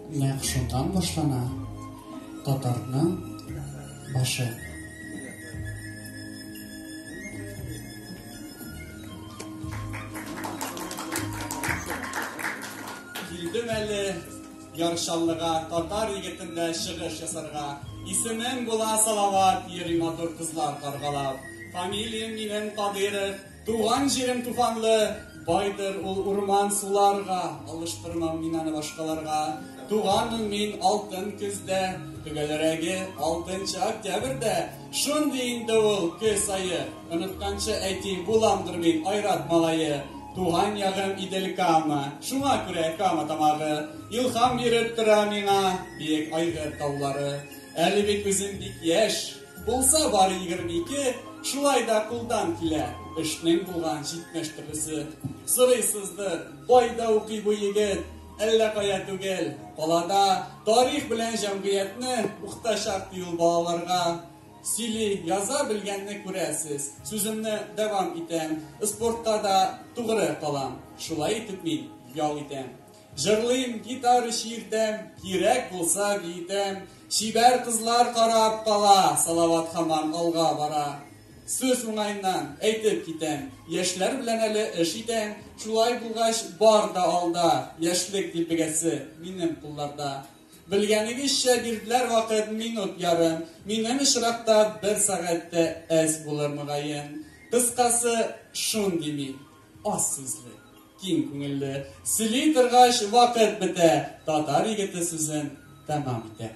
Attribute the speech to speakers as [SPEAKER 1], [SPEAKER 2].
[SPEAKER 1] Нәқ шундан башлана татарның башы.
[SPEAKER 2] Килдем әле яршаллыга, татар егетендә чыгыш ясарга. Исемем була Салават, йөри матур кызлар каргалап. Фамилиям минем Кадыров, туган җирем туфанлы. Байдыр ул урман суларга, алыштырмам мин аны башкаларга. Туганым мин алтын көздә, төгәлрәге 6 октябрьдә. Шундый инде ул көз айы, онытканчы әйтим буламдыр мин айрат малае. Туган ягым Идел Кама, шуңа күрә Кама тамагы. Илһам биреп тора миңа биек айгыр таулары. Әле бит үзем бик яшь, булса бары 22, шулай да кулдан килә. Эшнең булган 70 төрлесе. Сырыйсыздыр, байда укый бу егет, әллә кая түгел. Калада тарих белән җәмгыятьне укытачак ул балаларга. Сили яза белгәнне күрәсез. Сүземне дәвам итәм. Спортта да тугры калам. Шулай итеп мин ял итәм. Җырлыйм, гитара шиирдәм, кирәк булса бийтәм. Шибәр кызлар карап кала, Салават һаман алга бара. Сөз уңайнан әйтеп китәм, яшьләр белән әле эш итәм. Шулай булгач бар да алда, яшьлек дилбегәсе минем кулларда. Белгәнегезчә бирделәр вакыт минут ярым. Минем ишракта 1 сәгатьтә әз булыр мөгаен. Кыскасы шундый мин, аз сүзле, киң күңелле. Сөйли торгач вакыт бетә, татар егете сүзен тәмам итә.